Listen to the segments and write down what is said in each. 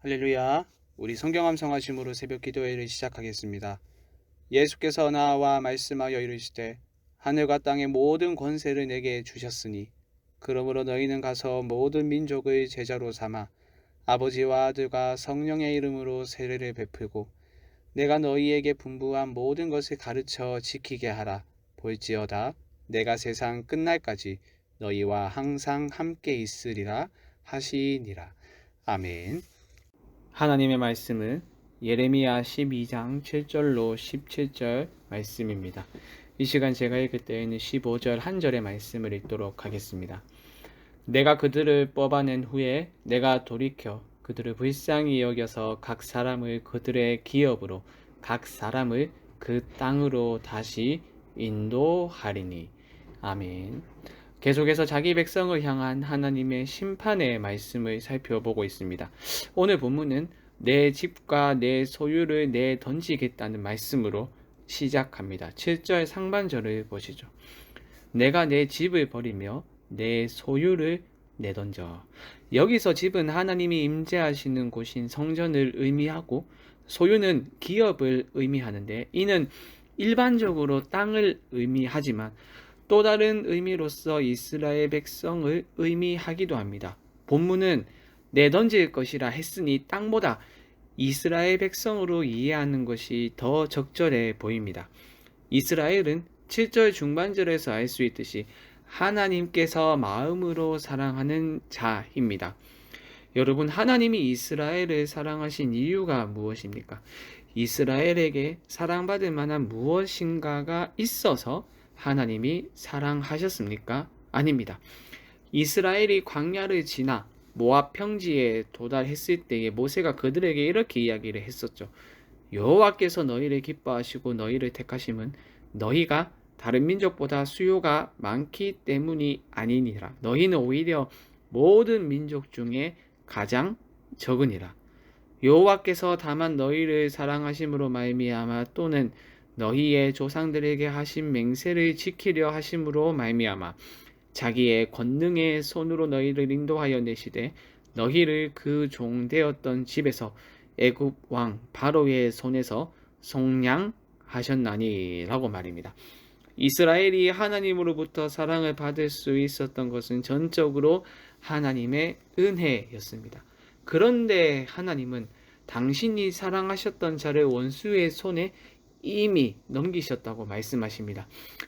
할렐루야. 우리 성경 암송하심으로 새벽 기도회를 시작하겠습니다. 예수께서 나와 말씀하여 이르시되 하늘과 땅의 모든 권세를 내게 주셨으니 그러므로 너희는 가서 모든 민족을 제자로 삼아 아버지와 아들과 성령의 이름으로 세례를 베풀고 내가 너희에게 분부한 모든 것을 가르쳐 지키게 하라. 볼지어다 내가 세상 끝날까지 너희와 항상 함께 있으리라 하시니라. 아멘. 하나님의 말씀은 예레미야 12장 7절로 17절 말씀입니다. 이 시간 제가 읽을 때에는 15절 한 절의 말씀을 읽도록 하겠습니다. 내가 그들을 뽑아낸 후에 내가 돌이켜 그들을 불쌍히 여겨서 각 사람을 그들의 기업으로 각 사람을 그 땅으로 다시 인도하리니. 아멘. 계속해서 자기 백성을 향한 하나님의 심판의 말씀을 살펴보고 있습니다. 오늘 본문은 내 집과 내 소유를 내던지겠다는 말씀으로 시작합니다. 7절 상반절을 보시죠. 내가 내 집을 버리며 내 소유를 내던져. 여기서 집은 하나님이 임재하시는 곳인 성전을 의미하고 소유는 기업을 의미하는데 이는 일반적으로 땅을 의미하지만 또 다른 의미로서 이스라엘 백성을 의미하기도 합니다. 본문은 내던질 것이라 했으니 땅보다 이스라엘 백성으로 이해하는 것이 더 적절해 보입니다. 이스라엘은 7절 중반절에서 알 수 있듯이 하나님께서 마음으로 사랑하는 자입니다. 여러분, 하나님이 이스라엘을 사랑하신 이유가 무엇입니까? 이스라엘에게 사랑받을 만한 무엇인가가 있어서 하나님이 사랑하셨습니까? 아닙니다. 이스라엘이 광야를 지나 모압 평지에 도달했을 때에 모세가 그들에게 이렇게 이야기를 했었죠. 여호와께서 너희를 기뻐하시고 너희를 택하심은 너희가 다른 민족보다 수요가 많기 때문이 아니니라. 너희는 오히려 모든 민족 중에 가장 적으니라. 여호와께서 다만 너희를 사랑하심으로 말미암아 또는 너희의 조상들에게 하신 맹세를 지키려 하심으로 말미암아 자기의 권능의 손으로 너희를 인도하여 내시되 너희를 그 종되었던 집에서 애굽 왕 바로의 손에서 속량하셨나니 라고 말입니다. 이스라엘이 하나님으로부터 사랑을 받을 수 있었던 것은 전적으로 하나님의 은혜였습니다. 그런데 하나님은 당신이 사랑하셨던 자를 원수의 손에 이미 넘기셨다고 말씀하십니다.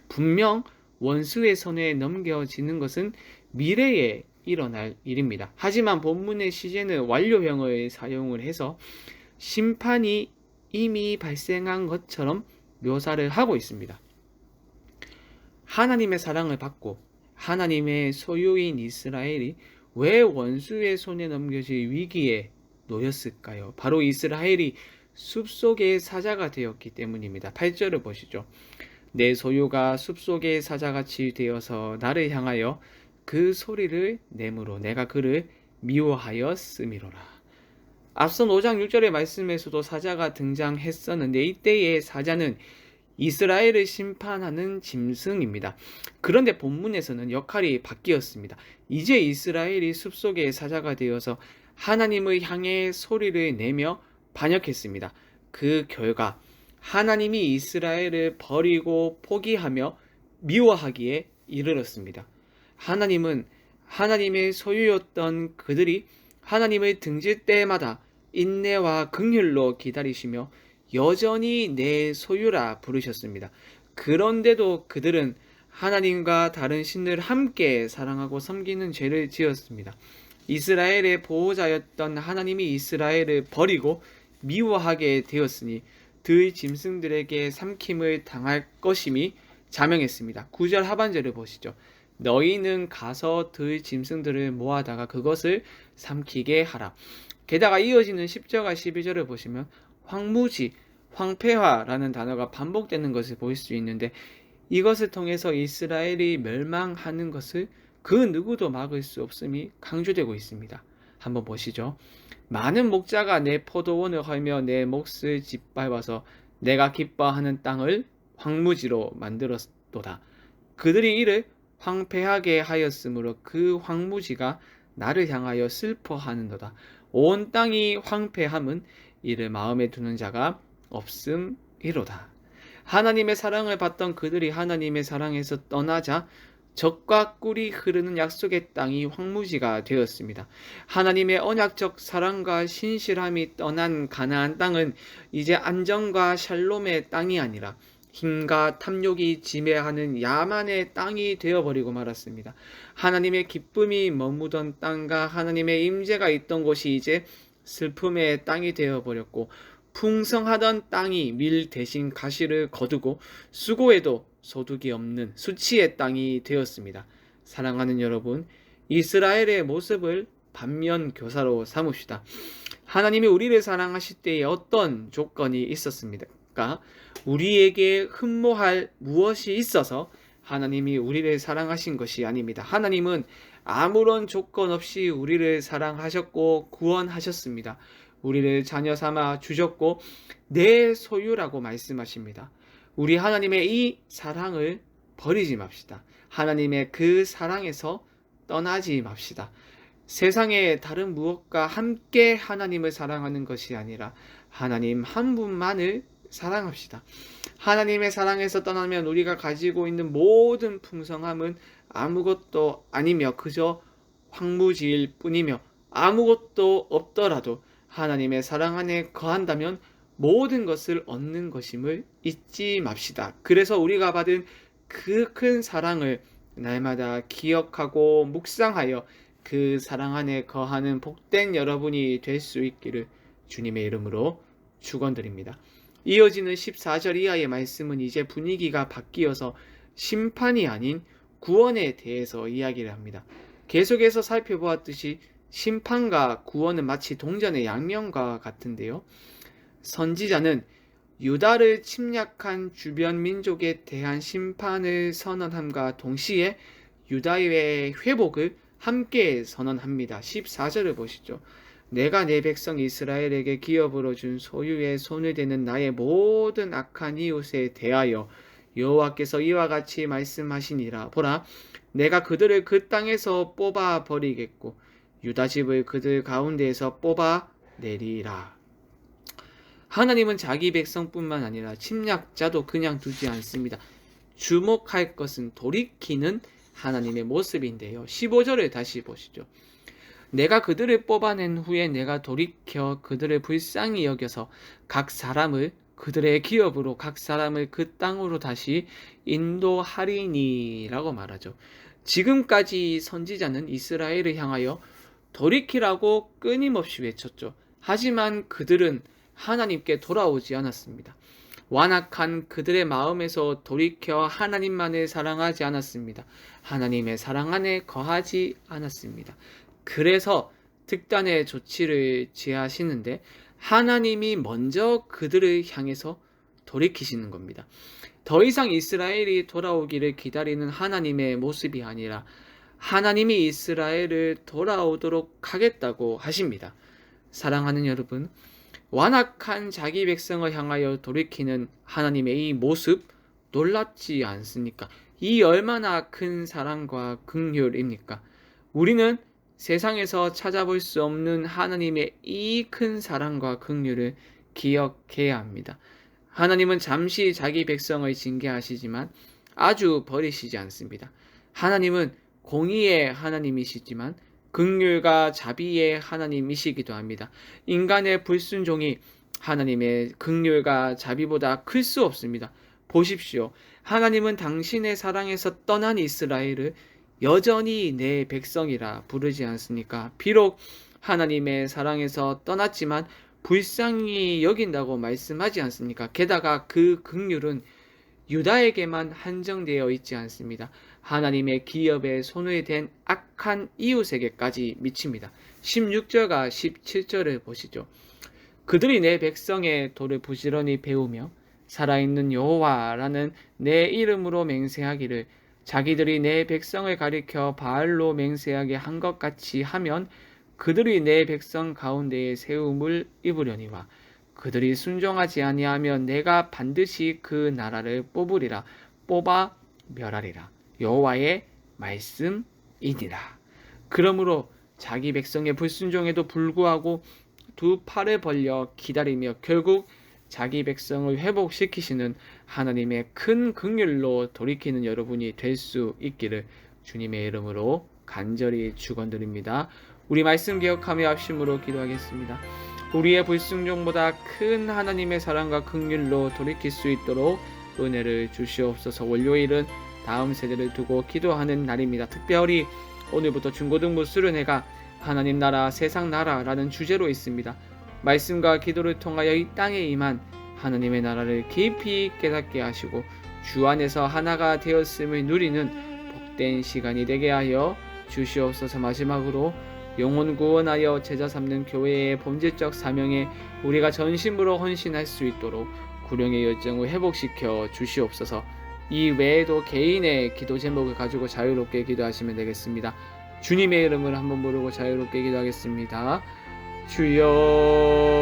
분명 원수의 손에 넘겨지는 것은 미래에 일어날 일입니다. 하지만 본문의 시제는 완료형을 사용을 해서 심판이 이미 발생한 것처럼 묘사를 하고 있습니다. 하나님의 사랑을 받고 하나님의 소유인 이스라엘이 왜 원수의 손에 넘겨질 위기에 놓였을까요? 바로 이스라엘이 숲속의 사자가 되었기 때문입니다. 8절을 보시죠. 내 소유가 숲속의 사자같이 되어서 나를 향하여 그 소리를 내므로 내가 그를 미워하였음이로라. 앞선 5장 6절의 말씀에서도 사자가 등장했었는데 이때의 사자는 이스라엘을 심판하는 짐승입니다. 그런데 본문에서는 역할이 바뀌었습니다. 이제 이스라엘이 숲속의 사자가 되어서 하나님을 향해 소리를 내며 반역했습니다. 그 결과 하나님이 이스라엘을 버리고 포기하며 미워하기에 이르렀습니다. 하나님은 하나님의 소유였던 그들이 하나님을 등질 때마다 인내와 긍휼로 기다리시며 여전히 내 소유라 부르셨습니다. 그런데도 그들은 하나님과 다른 신을 함께 사랑하고 섬기는 죄를 지었습니다. 이스라엘의 보호자였던 하나님이 이스라엘을 버리고 미워하게 되었으니 들 짐승들에게 삼킴을 당할 것임이 자명했습니다. 9절 하반절을 보시죠. 너희는 가서 들 짐승들을 모아다가 그것을 삼키게 하라. 게다가 이어지는 10절과 12절을 보시면 황무지, 황폐화라는 단어가 반복되는 것을 볼 수 있는데 이것을 통해서 이스라엘이 멸망하는 것을 그 누구도 막을 수 없음이 강조되고 있습니다. 한번 보시죠. 많은 목자가 내 포도원을 헐며 내 몫을 짓밟아서 내가 기뻐하는 땅을 황무지로 만들었도다. 그들이 이를 황폐하게 하였으므로 그 황무지가 나를 향하여 슬퍼하는도다. 온 땅이 황폐함은 이를 마음에 두는 자가 없음이로다. 하나님의 사랑을 받던 그들이 하나님의 사랑에서 떠나자 젖과 꿀이 흐르는 약속의 땅이 황무지가 되었습니다. 하나님의 언약적 사랑과 신실함이 떠난 가나안 땅은 이제 안정과 샬롬의 땅이 아니라 힘과 탐욕이 지배하는 야만의 땅이 되어버리고 말았습니다. 하나님의 기쁨이 머무던 땅과 하나님의 임재가 있던 곳이 이제 슬픔의 땅이 되어버렸고, 풍성하던 땅이 밀 대신 가시를 거두고 수고해도 소득이 없는 수치의 땅이 되었습니다. 사랑하는 여러분, 이스라엘의 모습을 반면 교사로 삼읍시다. 하나님이 우리를 사랑하실 때에 어떤 조건이 있었습니까? 우리에게 흠모할 무엇이 있어서 하나님이 우리를 사랑하신 것이 아닙니다. 하나님은 아무런 조건 없이 우리를 사랑하셨고 구원하셨습니다. 우리를 자녀 삼아 주셨고 내 소유라고 말씀하십니다. 우리 하나님의 이 사랑을 버리지 맙시다. 하나님의 그 사랑에서 떠나지 맙시다. 세상의 다른 무엇과 함께 하나님을 사랑하는 것이 아니라 하나님 한 분만을 사랑합시다. 하나님의 사랑에서 떠나면 우리가 가지고 있는 모든 풍성함은 아무것도 아니며 그저 황무지일 뿐이며, 아무것도 없더라도 하나님의 사랑 안에 거한다면 모든 것을 얻는 것임을 잊지 맙시다. 그래서 우리가 받은 그 큰 사랑을 날마다 기억하고 묵상하여 그 사랑 안에 거하는 복된 여러분이 될 수 있기를 주님의 이름으로 축원드립니다. 이어지는 14절 이하의 말씀은 이제 분위기가 바뀌어서 심판이 아닌 구원에 대해서 이야기를 합니다. 계속해서 살펴보았듯이 심판과 구원은 마치 동전의 양면과 같은데요. 선지자는 유다를 침략한 주변 민족에 대한 심판을 선언함과 동시에 유다의 회복을 함께 선언합니다. 14절을 보시죠. 내가 내 백성 이스라엘에게 기업으로 준 소유의 손을 대는 나의 모든 악한 이웃에 대하여 여호와께서 이와 같이 말씀하시니라. 보라, 내가 그들을 그 땅에서 뽑아 버리겠고 유다 집을 그들 가운데에서 뽑아 내리라. 하나님은 자기 백성뿐만 아니라 침략자도 그냥 두지 않습니다. 주목할 것은 돌이키는 하나님의 모습인데요. 15절을 다시 보시죠. 내가 그들을 뽑아낸 후에 내가 돌이켜 그들을 불쌍히 여겨서 각 사람을 그들의 기업으로 각 사람을 그 땅으로 다시 인도하리니 라고 말하죠. 지금까지 선지자는 이스라엘을 향하여 돌이키라고 끊임없이 외쳤죠. 하지만 그들은 하나님께 돌아오지 않았습니다. 완악한 그들의 마음에서 돌이켜 하나님만을 사랑하지 않았습니다. 하나님의 사랑 안에 거하지 않았습니다. 그래서 특단의 조치를 취하시는데 하나님이 먼저 그들을 향해서 돌이키시는 겁니다. 더 이상 이스라엘이 돌아오기를 기다리는 하나님의 모습이 아니라 하나님이 이스라엘을 돌아오도록 하겠다고 하십니다. 사랑하는 여러분, 완악한 자기 백성을 향하여 돌이키는 하나님의 이 모습 놀랍지 않습니까? 이 얼마나 큰 사랑과 긍휼입니까? 우리는 세상에서 찾아볼 수 없는 하나님의 이 큰 사랑과 긍휼을 기억해야 합니다. 하나님은 잠시 자기 백성을 징계하시지만 아주 버리시지 않습니다. 하나님은 공의의 하나님이시지만 긍휼과 자비의 하나님이시기도 합니다. 인간의 불순종이 하나님의 긍휼과 자비보다 클 수 없습니다. 보십시오. 하나님은 당신의 사랑에서 떠난 이스라엘을 여전히 내 백성이라 부르지 않습니까? 비록 하나님의 사랑에서 떠났지만 불쌍히 여긴다고 말씀하지 않습니까? 게다가 그 긍휼은 유다에게만 한정되어 있지 않습니다. 하나님의 기업에 손을 댄 악한 이웃에게까지 미칩니다. 16절과 17절을 보시죠. 그들이 내 백성의 도를 부지런히 배우며 살아있는 여호와라는 내 이름으로 맹세하기를 자기들이 내 백성을 가리켜 바알로 맹세하게 한 것 같이 하면 그들이 내 백성 가운데에 세움을 입으려니와 그들이 순종하지 아니하면 내가 반드시 그 나라를 뽑으리라. 뽑아 멸하리라. 여호와의 말씀이니라. 그러므로 자기 백성의 불순종에도 불구하고 두 팔을 벌려 기다리며 결국 자기 백성을 회복시키시는 하나님의 큰 긍휼로 돌이키는 여러분이 될 수 있기를 주님의 이름으로 간절히 축원드립니다. 우리 말씀 기억하며 합심으로 기도하겠습니다. 우리의 불순종보다 큰 하나님의 사랑과 긍휼로 돌이킬 수 있도록 은혜를 주시옵소서. 월요일은 다음 세대를 두고 기도하는 날입니다. 특별히 오늘부터 중고등부 수련회가 하나님 나라 세상 나라라는 주제로 있습니다. 말씀과 기도를 통하여 이 땅에 임한 하나님의 나라를 깊이 깨닫게 하시고 주 안에서 하나가 되었음을 누리는 복된 시간이 되게 하여 주시옵소서. 마지막으로 영혼 구원하여 제자 삼는 교회의 본질적 사명에 우리가 전심으로 헌신할 수 있도록 구령의 열정을 회복시켜 주시옵소서. 이 외에도 개인의 기도 제목을 가지고 자유롭게 기도하시면 되겠습니다. 주님의 이름을 한번 부르고 자유롭게 기도하겠습니다. 주여